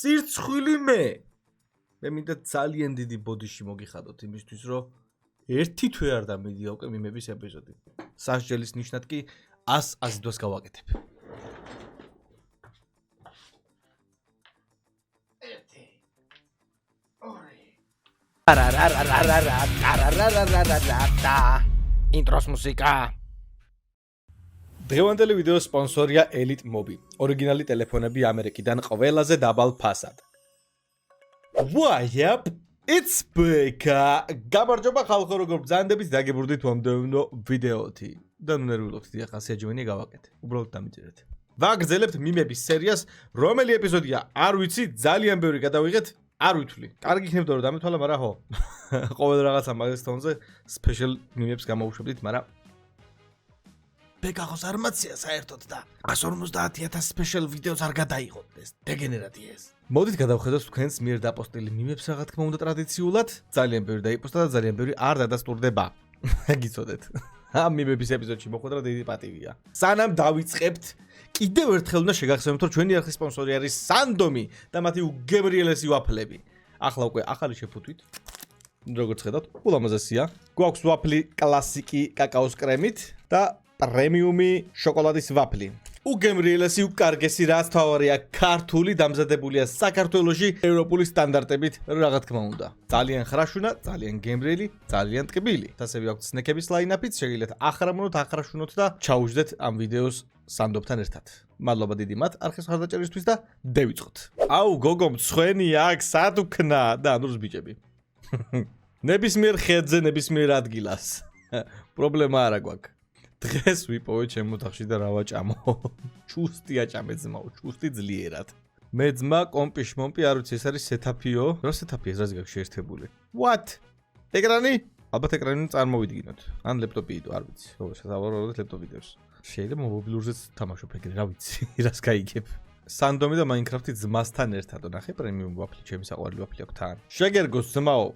სირცხვილი მე მინდა ძალიან დიდი ბოდიში მოგიხადოთ იმისთვის რომ ერთი თვე არ დამიდია უკვე მიმების ეპიზოდი. სასჯელის ნიშნად კი 100 დღეს გავაკეთებ. ინტროს მუსიკა. დღევანდელი ვიდეოს სპონსორია Elite Mobi. ორიგინალი ტელეფონები ამერიკიდან ყველაზე დაბალ ფასად. Why up? It's back. გამარჯობა ხალხო, როგორ ბრძანდებით დაგებურდით მომდევნო ვიდეოთი. და ნუ ნერვიულობთ დიახ, ასე ეჯვენი გავაკეთე. უბრალოდ დამიწერეთ. ვაგრძელებთ მიმების სერიას, რომელი ეპიზოდია არ ვიცი, ძალიან ბევრი გადავიღეთ, არ ვითვლი. კარგი იქნებოდა რომ დამეთვალა, მაგრამ ხო. ყოველ რაღაცა მაგის თონზე სპეციალ მიმებს გამოვუშვებდით, მაგრამ ბეკახოს არმაცია საერთოდ და 150,000 სპეციალ ვიდეოს არ გადაიღოთ ეს დეგენერატია ეს. მოდით გადავხედოთ თქვენს მიერ დაპოსტილი მიმებს რა თქმა უნდა ტრადიციულად, ძალიან ბევრი დაიპოსტა და ძალიან ბევრი არ დადასტურდება. გიცოდეთ. ამ მიმების ეპიზოდში მოხვედრა დიდი პატივია. სანამ დავიწყებთ, კიდევ ერთხელ უნდა შეგახსენოთ, რომ ჩვენი არხის სპონსორი არის Sandomi და მათი უგემრიელესი ვაფლები. ახლა უკვე ახალი შეფუთვით. როგორც ხედავთ, ულამაზესია. გვაქვს ვაფლი კლასიკი კაკაოს კრემით და პრემიუმი შოკოლადის ვაფლი. უგემრიელესი, უკარგესი, რაც თავარია ქართული, დამზადებულია საქართველოში ევროპული სტანდარტებით, რა თქმა უნდა. ძალიან ხრაშუნა, ძალიან გემრიელი, ძალიან ტკბილი. ასევე აქვს სნეკების ლაინაპიც, შეგიძლიათ ახრამუნოთ, ახრაშუნოთ და ჩაუჯდეთ ამ ვიდეოს სანდობთან ერთად. მადლობა დიდი მათ არხის მხარდაჭერისთვის და დავიწყოთ. აუ, გოგო მცხვენი აქ სად უქნა და ანურს ბიჭები. ნებისმიერ ხედზე, ნებისმიერ ადგილას. პრობლემა არა გვაქვს. დღეს ვიპოვე ჩემ ოთახში და რა ვაჭამო. ჩუსტი აჭამე ძმაო, ჩუსტი ძლიერად. მე ძმა კომპიშ მომპი არ ვიცი ეს არის სეტაპიო. რა სეტაპია ეს რაზეც გაქვს შეერთებული? What? ეკრანი? ალბათ ეკრანი წარმოვიდგინოთ. ან ლეპტოპი იდო, არ ვიცი. ხო, შესაძლოა ლეპტოპი დევს. შეიძლება მობილურზეც თამაშობ ეგრე, რა ვიცი, რას გაიგებ. Sandomi და Minecraft-ი ძმასთან ერთად ნახე პრემიუმ ვაფლი, ჩემი საყვარელი ვაფლი აქვს თან. შეგერგოს ძმაო.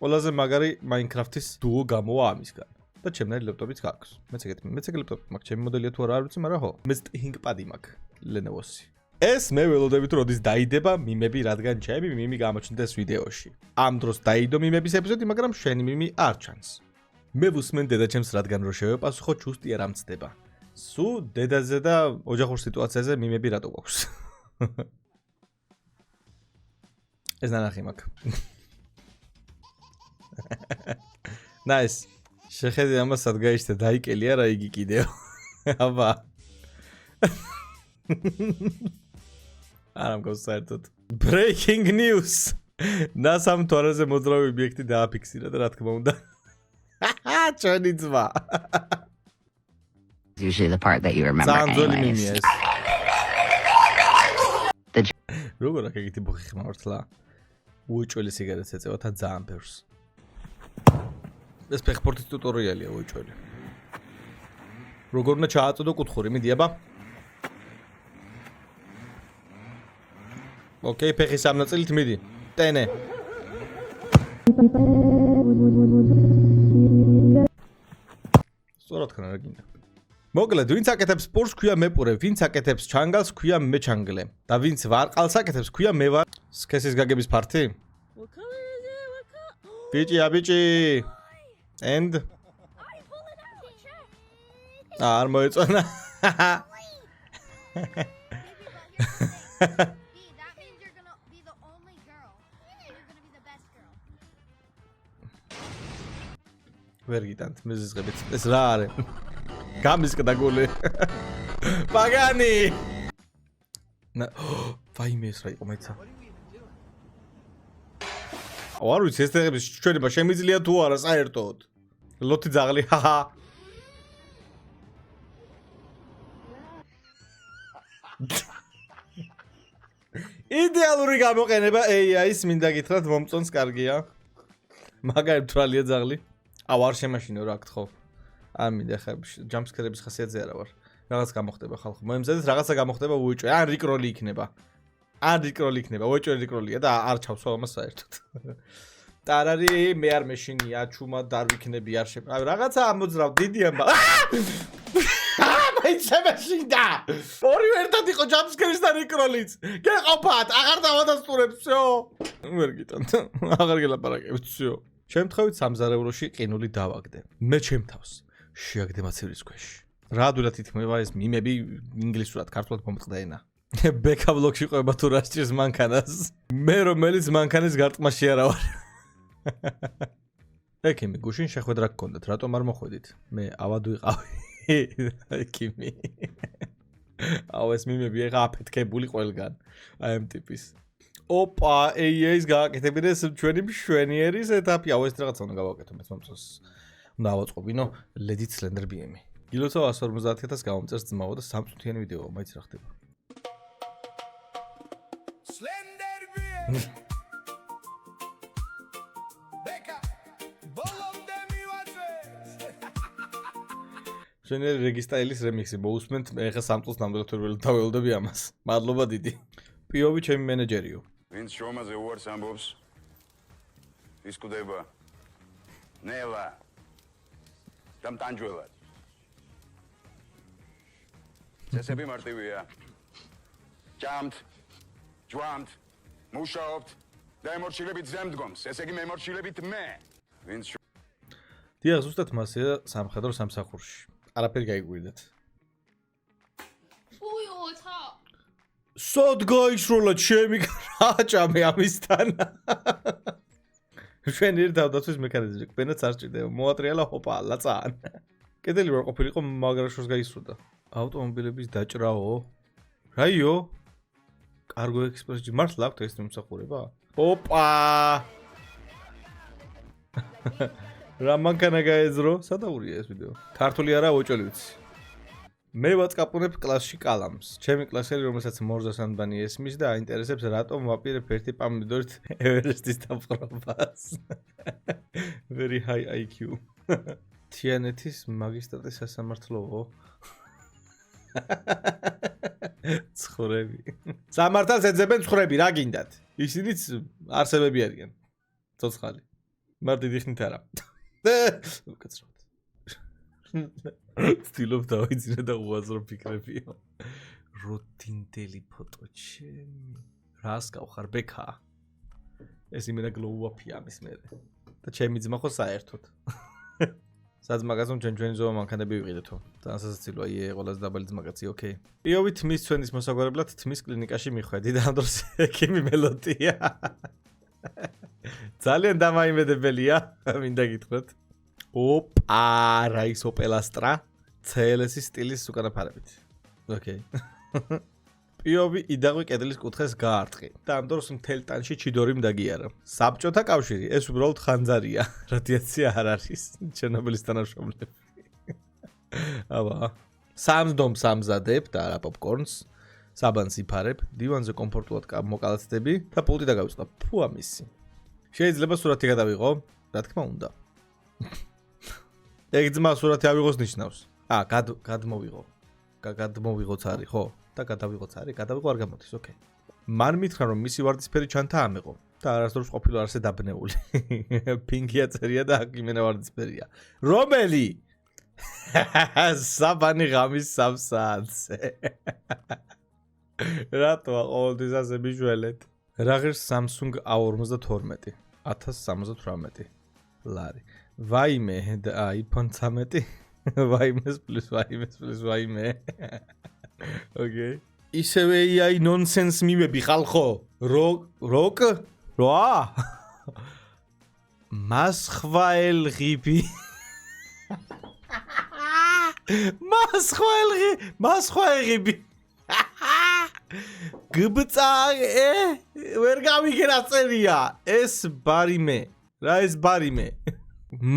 ყველაზე მაგარი Minecraft-ის დუო გამოვა ამისგან. და ჩემნაირი ლეპტოპიც გაქვს. მეც ეგ ლეპტოპი მაქვს, ჩემი მოდელია თუ არა არ ვიცი, მაგრამ ხო. მეც ThinkPad-ი მაქვს, Lenovo-ში. ეს მე ველოდებით როდის დაიდება მიმები, რადგან ჩემი მიმი გამოჩნდეს ვიდეოში. ამ დროს დაიდო მიმების ეპიზოდი, მაგრამ შენი მიმი არ ჩანს. მე ვუსმენ დედაჩემს, რადგან რო შევეპასუხო, ჩუსტი არ ამცდება. სუ დედაზე და ოჯახურ სიტუაციაზე მიმები რატო გვაქვს? ეს ნანახი მაქვს. Nice. შეხედე ამას სად გაიშთე დაიკელი არა იგი კიდევ. აბა. არა მგონს საერთოდ. Breaking news. NASA მთვარეზე მოძრავი ობიექტი დააფიქსირა და რა თქმა უნდა. ჩვენი ძმა. Usually the part that you remember anyways. როგორ აქ ეგეთი ბუხი ხმავრთლა? უეჭველი სიგარეტს ეწევა და ძალიან ბევრს. ეს ფეხბურთის ტუტორიალია უეჭველი. როგორ უნდა ჩააწოდო კუთხური, მიდი აბა. ოკეი, ფეხის ამ ნაწილით მიდი. ტენე. სწორად ხარ რა გინდა. მოკლედ, ვინც აკეთებს სპორტს, ქვია მეპურე, ვინც აკეთებს ჩანგალს, ქვია მეჩანგლე. და ვინც ვარყალს აკეთებს, ქვია მე ვარ. სქესის გაგების ფართი? ბიჭი, აბიჭი. And არ მოეწონა. That means you're gonna be the only girl. You're gonna be the best girl. ვერ გიტანთ მეზისღებით. ეს რა არის? გამისკდა გული. პაგანი. ვაიმე ეს რა იყო მეცა. არ ვიცი ეს დღეების ჩვენება შემიძლია თუ არა საერთოდ. ლოთი ძაღლი, ჰაჰა. იდეალური გამოყენება AI-ის მინდა გითხრათ მომწონს კარგია. მაგარი თვალია ძაღლი. აუ არ შემაშინო რა გთხოვ. არ მინდა ხა ჯამპსკერების ხასიათზე არა ვარ. რაღაც გამოხდება ხალხო. მოემზადეთ რაღაცა გამოხდება უეჭვე. ან რიკროლი იქნება. არ რიკროლი იქნება, უეჭვე რიკროლია და არ ჩავსვა ამას საერთოდ. ტარარი მე არ მეშინია, ჩუმა და არ ვიქნები არ შე. აი რაღაცა ამოძრავ დიდი ამბა. მაი შეიცემაშინდა. ორივე ერთად იყო ჯამსკერის და რიკროლიც. გეყოფათ, აღარ დავადასტურებ, всё. ვერ გიტანთ. აღარ გელაპარაკებთ, всё. შემთხვევით სამზარეულოში ყინული დავაგდე. მე ჩემ თავს შეაგდე მაცივრის ქვეშ. რა ადვილად ითქმება ეს მიმები ინგლისურად, ქართულად მომწყდა ენა. ბეკა ბლოგში ყვება თუ რა სჭირს მანქანას. მე რომელიც მანქანის გარტყმაში არა ვარ. ეკიმი, გუშინ შეხვედრა გქონდათ, რატომ არ მოხვედით? მე ავად ვიყავი. ეკიმი. აუ ეს მიმები ეხა აფეთქებული ყველგან. აი ამ ტიპის. ოპა, AA-ს გააკეთებინეს ჩვენი მშვენიერის ეტაპი. აუ ეს რაღაცა უნდა გავაკეთო მეც მომწონს. უნდა ავაწყობინო Lady Slender BM-ი. გილოცავ 150.000 გამომწერს ძმაო და 3 წუთიანი ვიდეოა, მაიც რა ხდება. Slender BM. Beka. Bolomde miwatse. მშვენიერი რეგისტაილის რემიქსი მოусმენთ, მე ხა 3 წუთს ნამდვილად ვერ დაველოდები ამას. მადლობა დიდი. პიოვი ჩემი მენეჯერიო. ვინც შრომაზე უარს ამბობს ის კვდება ნელა დამტანჯველად წესები მარტივია ჯამთ ჯვამთ მუშაობთ და ემორჩილებით ზემდგომს ესე იგი მემორჩილებით მე ვინც დიახ, ზუსტად მასია სამხედრო სამსახურში. არაფერი გაიგვირდათ. სოდ გაიშროლა ჩემი რაჭამე ამისთან. მშვენიერი თავდაცვის მექანიზმი ყბენაც არ ჭირდება. მოატრიალა ჰოპა, ლაწან. კედელი ვერ ყოფილიყო, მაგრაშოს გაისროდა. ავტომობილების დაჭრაო. რაიო? კარგო ექსპრესში მართლა აქვს ეს მომსახურება? ოპა! რა მანქანა გაეზრო? სადაურია ეს ვიდეო? ქართული არა, ოჭოლი ვიცი. მე ვაწყაპუნებ კლასში კალამს. ჩემი კლასელი, რომელსაც მორზას ანბანი ესმის და აინტერესებს რატომ ვაპირებ ერთი პამიდორით ევერესტის დამყრობას. Very high IQ. თიანეთის მაგისტრატის სასამართლოო. ცხვრები. სამართალს ეძებენ ცხვრები, რა გინდათ? ისინიც არსებები არიან. ცოცხალი. მარტივი ხნით არა. უკაცრავად. სტილობ დავიძინე და უაზრო ფიქრებიო. როდინდელი ფოტო ჩემი. რას გავხარ ბექა? ეს იმენა გლოუაპია ამის მერე. და ჩემი ძმა ხო საერთოდ. სადაც მაგაზომ ჩვენი ზომა მანქანები ვიყიდეთო. და სასაცილოა იე ყველას დაბალი ძმაკაცი, ოკეი. პიოვი თმის ჩვენის მოსაგვარებლად თმის კლინიკაში მიხვედი და ამ დროს ეკიმი მელოდია. ძალიან დამაიმედებელია, მინდა გითხრათ. ოპა, რა ის ოპელასტრა, CLS-ის სტილის უკანაფარებით. ოკეი. პიოვი იდაღვი კედლის კუთხეს გაარტყი და ამ დროს მთელ ტანში ჩიდორი მდაგიარა. საბჭოთა კავშირი, ეს უბრალოდ ხანძარია. რადიაცია არ არის, ჩერნობილის თანამშრომლები. აბა. სამს ამზადებ და არა პოპკორნს, საბანს იფარებ, დივანზე კომფორტულად მოკალათდები და პულტი დაგავიწყდა. ფუ ამისი. შეიძლება სურათი გადავიღო? რა თქმა უნდა. ეგ ძმა სურათი ავიღოს ნიშნავს. გადმოვიღო. გადმოვიღოც არის, ხო? და გადავიღოც არის, გადავიღო არ გამოდის, ოკეი. მან მითხრა რომ მისი ვარდისფერი ჩანთა ამეყო და არასდროს ყოფილა არსე დაბნეული. პინკია წერია და აქ იმენა ვარდისფერია. რომელი? საბანი ღამის 3 საათზე. რატოა ყოველთვის ასე მიჟველეთ? რა ღირს Samsung A52 1078 ლარი. ვაიმე და iPhone 13. ვაიმეს პლუს ვაიმე. ოკეი. ისევე AI nonsense მიმები ხალხო. როკ? რა? მასხვაელღიბი. მასხვაელღიბი. გბწაე ვერ გამიგერა წერია ეს ბარიმე რა ეს ბარიმე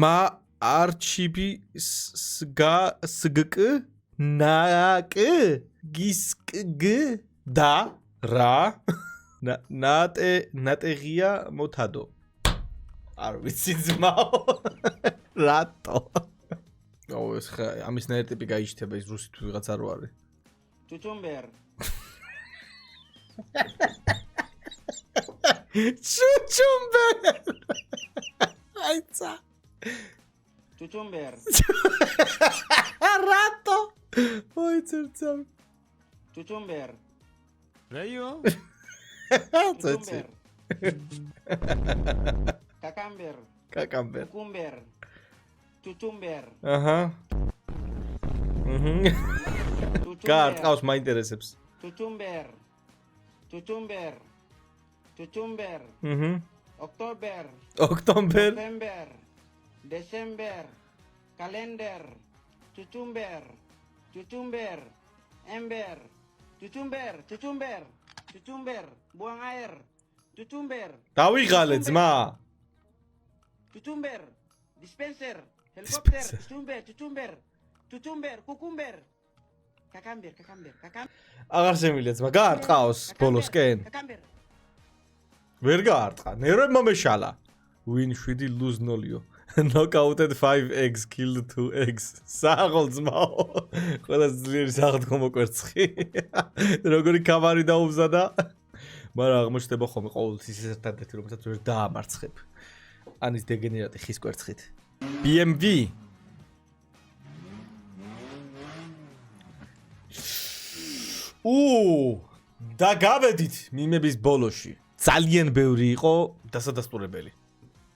მა არჩიბი სგკ ნაკ გისკგ და რა ნატეღია მოთადო არ ვიცი ძმაო რატო აუ ეს ამის ნაირი ტიპი გაიჩნდება ის რუსი თუ ვიღაც არ არის Чучумбер. Чучумбер. Айца. Чучумбер. Рато. მოიცერცავ. Cucumber. Reio. წეცი. Cucumber. კაკამბერ. Cucumber. Cucumber. აჰა. გარტყავს მაინტერესებს. Cucumber. Cucumber. Cucumber. October. ოქტომბერ. November. December. Calendar. Cucumber. Cucumber. Ember. Cucumber. Cucumber. Cucumber. Buang air. Cucumber. დავიღალე ძმა. Cucumber. Dispenser. Helicopter. Dispenser. Cucumber. Cucumber. Cucumber. Cucumber. Cucumber. Cucumber. Cucumber. აღარ შემიძლია ძმა. გაარტყავს ბოლოსკენ. Cucumber. ვერ გაარტყა. ნერვებმა მეშალა. Win 7 lose 0. Knockouted 5 eggs, killed 2 eggs. საღოლ ძმაო. ყველა ძლიერი საღდგომო კვერცხი. როგორი კამარი დაუმზადა. მაგრამ აღმოჩნდება ხოლმე ყოველთვის ის ერთადერთი რომელსაც ვერ დაამარცხებ. ანის დეგენერატი ხის კვერცხით. BMW. და გავედით მიმების ბოლოში. ძალიან ბევრი იყო დასადასტურებელი.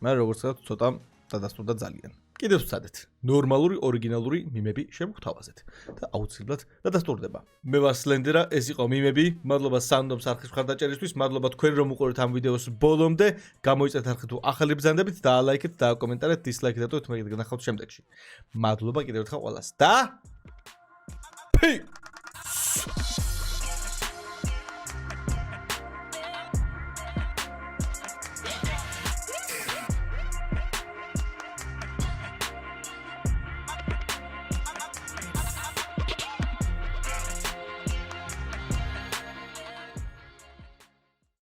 მაგრამ როგორც ვთქვათ, ცოტა დადასტურდა ძალიან. კიდევ ვცადეთ. ნორმალური, ორიგინალური მიმები შემოგთავაზეთ და აუცილებლად დადასტურდება. მე ვარ სლენდერა, ეს იყო მიმები. მადლობა სანდომს არხის მხარდაჭერისთვის, მადლობა თქვენ რომ უყურეთ ამ ვიდეოს ბოლომდე. გამოიწეთ არხი თუ ახალი ბრძანდებით, დაალაიქეთ და აკომენტარეთ, დისლაიქით და თუ მეგეთ გნახავთ შემდეგში. მადლობა კიდევ ერთხელ ყველას და Peace!